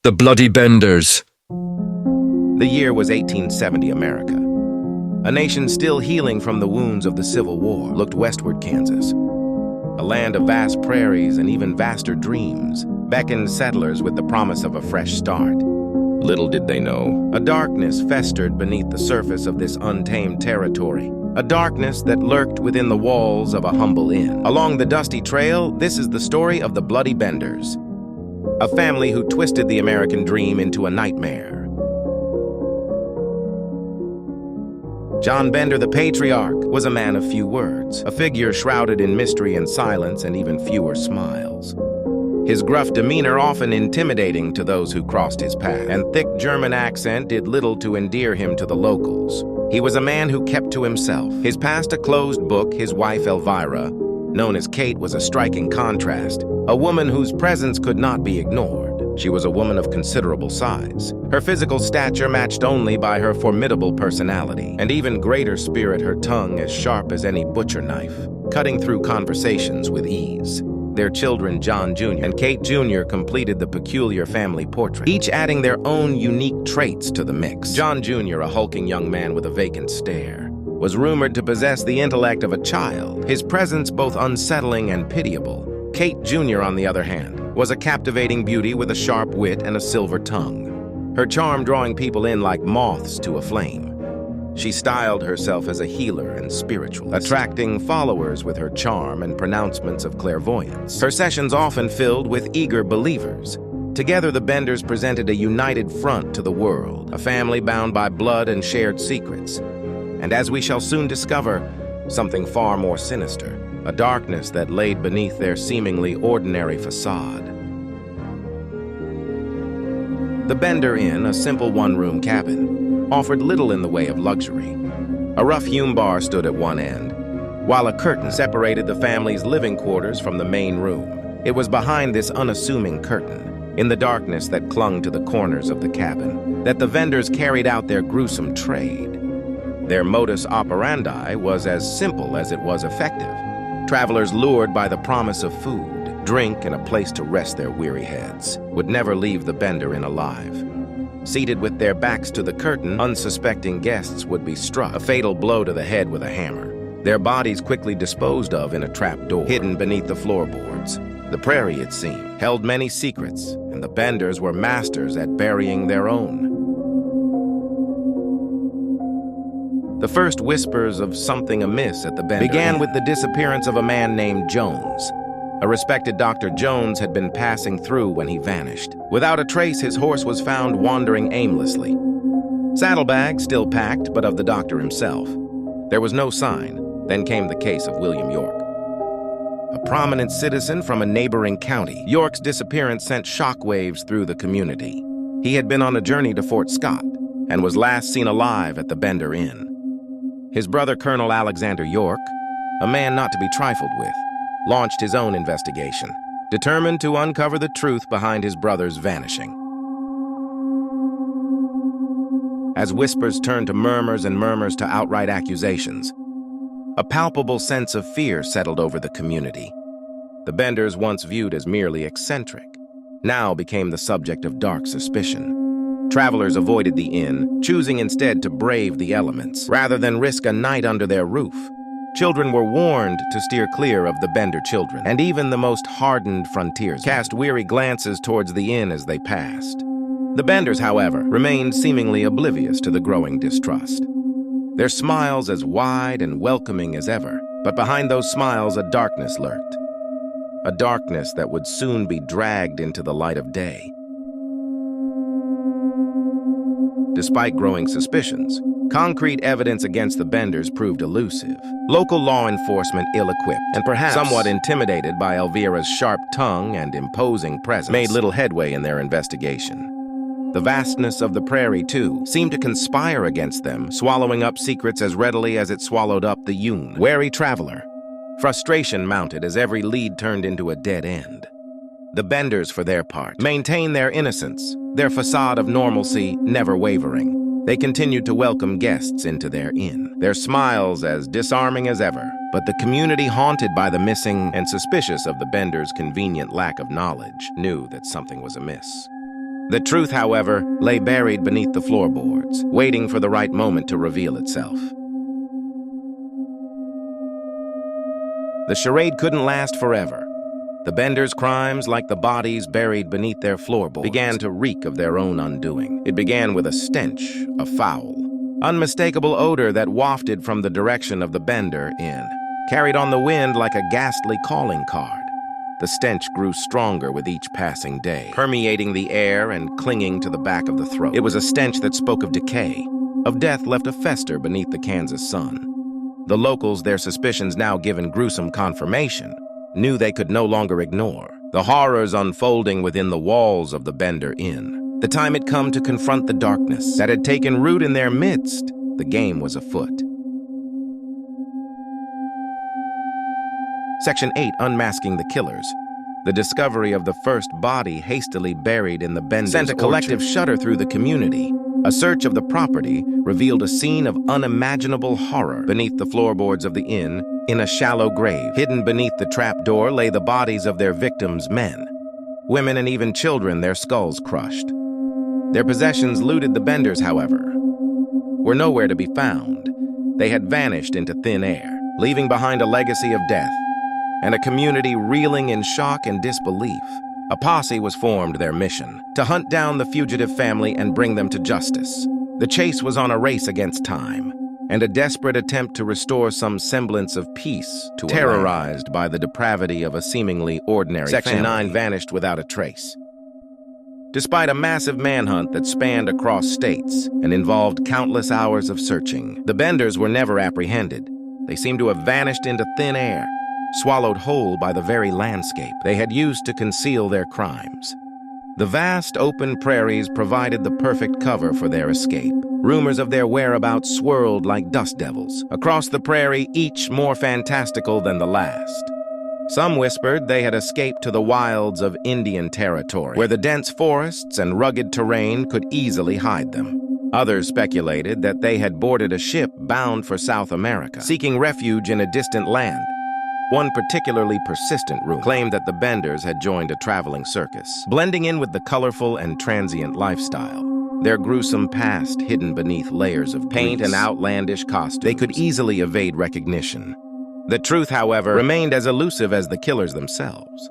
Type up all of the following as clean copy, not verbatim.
The Bloody Benders. The year was 1870 America. A nation still healing from the wounds of the Civil War looked westward Kansas. A land of vast prairies and even vaster dreams beckoned settlers with the promise of a fresh start. Little did they know, a darkness festered beneath the surface of this untamed territory. A darkness that lurked within the walls of a humble inn. Along the dusty trail, this is the story of the Bloody Benders, a family who twisted the American dream into a nightmare. John Bender, the patriarch, was a man of few words, a figure shrouded in mystery and silence and even fewer smiles. His gruff demeanor often intimidating to those who crossed his path, and thick German accent did little to endear him to the locals. He was a man who kept to himself. His past a closed book, his wife Elvira, known as Kate, was a striking contrast, a woman whose presence could not be ignored. She was a woman of considerable size, her physical stature matched only by her formidable personality, and even greater spirit, her tongue as sharp as any butcher knife, cutting through conversations with ease. Their children, John Jr. and Kate Jr., completed the peculiar family portrait, each adding their own unique traits to the mix. John Jr., a hulking young man with a vacant stare, was rumored to possess the intellect of a child, his presence both unsettling and pitiable. Kate Jr., on the other hand, was a captivating beauty with a sharp wit and a silver tongue, her charm drawing people in like moths to a flame. She styled herself as a healer and spiritualist, attracting followers with her charm and pronouncements of clairvoyance. Her sessions often filled with eager believers. Together, the Benders presented a united front to the world, a family bound by blood and shared secrets. And as we shall soon discover, something far more sinister, a darkness that laid beneath their seemingly ordinary facade. The Bender Inn, a simple one-room cabin, offered little in the way of luxury. A rough-hewn bar stood at one end, while a curtain separated the family's living quarters from the main room. It was behind this unassuming curtain, in the darkness that clung to the corners of the cabin, that the vendors carried out their gruesome trade. Their modus operandi was as simple as it was effective. Travelers lured by the promise of food, drink, and a place to rest their weary heads would never leave the Bender Inn alive. Seated with their backs to the curtain, unsuspecting guests would be struck, a fatal blow to the head with a hammer, their bodies quickly disposed of in a trap door hidden beneath the floorboards. The prairie, it seemed, held many secrets, and the Benders were masters at burying their own. The first whispers of something amiss at the Bender began with the disappearance of a man named Jones. A respected Dr. Jones had been passing through when he vanished. Without a trace, his horse was found wandering aimlessly. Saddlebags still packed, but of the doctor himself. There was no sign. Then came the case of William York, a prominent citizen from a neighboring county. York's disappearance sent shockwaves through the community. He had been on a journey to Fort Scott and was last seen alive at the Bender Inn. His brother, Colonel Alexander York, a man not to be trifled with, launched his own investigation, determined to uncover the truth behind his brother's vanishing. As whispers turned to murmurs and murmurs to outright accusations, a palpable sense of fear settled over the community. The Benders, once viewed as merely eccentric, now became the subject of dark suspicion. Travelers avoided the inn, choosing instead to brave the elements, rather than risk a night under their roof. Children were warned to steer clear of the Bender children, and even the most hardened frontiersmen cast weary glances towards the inn as they passed. The Benders, however, remained seemingly oblivious to the growing distrust. Their smiles as wide and welcoming as ever, but behind those smiles a darkness lurked. A darkness that would soon be dragged into the light of day. Despite growing suspicions, concrete evidence against the Benders proved elusive. Local law enforcement, ill-equipped and perhaps somewhat intimidated by Elvira's sharp tongue and imposing presence, made little headway in their investigation. The vastness of the prairie, too, seemed to conspire against them, swallowing up secrets as readily as it swallowed up the Yun. Wary traveler, frustration mounted as every lead turned into a dead end. The Benders, for their part, maintained their innocence, their facade of normalcy never wavering. They continued to welcome guests into their inn, their smiles as disarming as ever. But the community, haunted by the missing and suspicious of the Benders' convenient lack of knowledge, knew that something was amiss. The truth, however, lay buried beneath the floorboards, waiting for the right moment to reveal itself. The charade couldn't last forever. The Benders' crimes, like the bodies buried beneath their floorboards, began to reek of their own undoing. It began with a stench, a foul, unmistakable odor that wafted from the direction of the Bender Inn, carried on the wind like a ghastly calling card. The stench grew stronger with each passing day, permeating the air and clinging to the back of the throat. It was a stench that spoke of decay, of death left to fester beneath the Kansas sun. The locals, their suspicions now given gruesome confirmation, knew they could no longer ignore the horrors unfolding within the walls of the Bender Inn. The time had come to confront the darkness that had taken root in their midst. The game was afoot. Section 8, Unmasking the Killers. The discovery of the first body hastily buried in the Benders' sent a collective shudder through the community. A search of the property revealed a scene of unimaginable horror. Beneath the floorboards of the inn, in a shallow grave, hidden beneath the trapdoor, lay the bodies of their victims' men. Women and even children, their skulls crushed. Their possessions looted the Benders, however, were nowhere to be found. They had vanished into thin air, leaving behind a legacy of death, and a community reeling in shock and disbelief. A posse was formed, their mission, to hunt down the fugitive family and bring them to justice. The chase was on a race against time, and a desperate attempt to restore some semblance of peace to terrorized by the depravity of a seemingly ordinary Section family. 9 vanished without a trace. Despite a massive manhunt that spanned across states and involved countless hours of searching, the Benders were never apprehended. They seemed to have vanished into thin air, swallowed whole by the very landscape they had used to conceal their crimes. The vast open prairies provided the perfect cover for their escape. Rumors of their whereabouts swirled like dust devils across the prairie, each more fantastical than the last. Some whispered they had escaped to the wilds of Indian Territory, where the dense forests and rugged terrain could easily hide them. Others speculated that they had boarded a ship bound for South America, seeking refuge in a distant land. One particularly persistent rumor claimed that the Benders had joined a traveling circus, blending in with the colorful and transient lifestyle, their gruesome past hidden beneath layers of paint and outlandish costumes. They could easily evade recognition. The truth, however, remained as elusive as the killers themselves.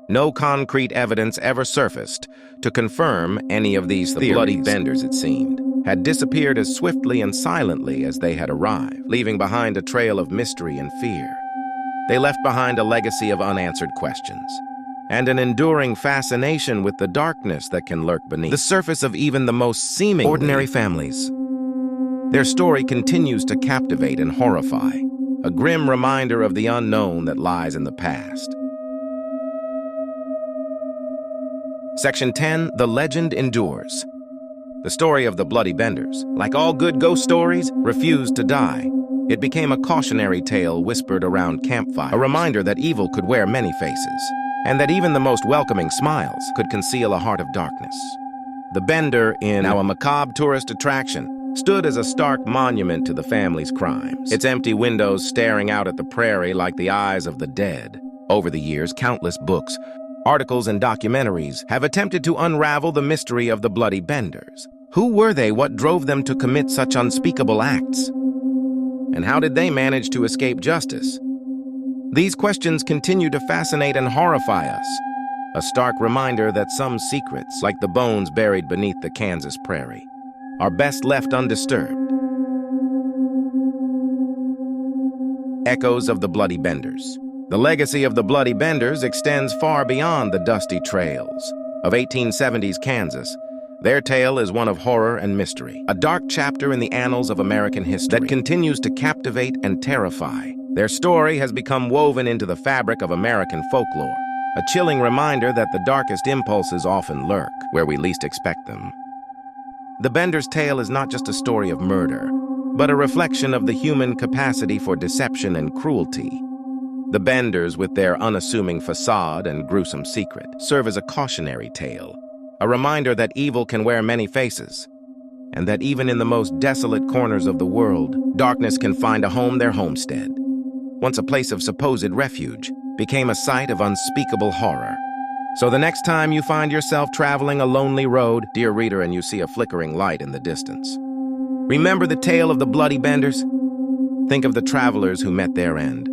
No concrete evidence ever surfaced to confirm any of these theories. The bloody Benders, it seemed, had disappeared as swiftly and silently as they had arrived, leaving behind a trail of mystery and fear. They left behind a legacy of unanswered questions, and an enduring fascination with the darkness that can lurk beneath the surface of even the most seemingly ordinary families. Their story continues to captivate and horrify, a grim reminder of the unknown that lies in the past. Section 10, The Legend Endures. The story of the Bloody Benders, like all good ghost stories, refused to die. It became a cautionary tale whispered around campfires, a reminder that evil could wear many faces, and that even the most welcoming smiles could conceal a heart of darkness. The Bender Inn, now a macabre tourist attraction, stood as a stark monument to the family's crimes, its empty windows staring out at the prairie like the eyes of the dead. Over the years, countless books, articles, and documentaries have attempted to unravel the mystery of the Bloody Benders. Who were they? What drove them to commit such unspeakable acts? And how did they manage to escape justice? These questions continue to fascinate and horrify us, a stark reminder that some secrets, like the bones buried beneath the Kansas prairie, are best left undisturbed. Echoes of the Bloody Benders. The legacy of the Bloody Benders extends far beyond the dusty trails of 1870s Kansas. Their tale is one of horror and mystery, a dark chapter in the annals of American history that continues to captivate and terrify. Their story has become woven into the fabric of American folklore, a chilling reminder that the darkest impulses often lurk where we least expect them. The Benders' tale is not just a story of murder, but a reflection of the human capacity for deception and cruelty. The Benders, with their unassuming facade and gruesome secret, serve as a cautionary tale, a reminder that evil can wear many faces, and that even in the most desolate corners of the world, darkness can find a home. Their homestead, once a place of supposed refuge, became a site of unspeakable horror. So the next time you find yourself traveling a lonely road, dear reader, and you see a flickering light in the distance, remember the tale of the bloody benders? Think of the travelers who met their end.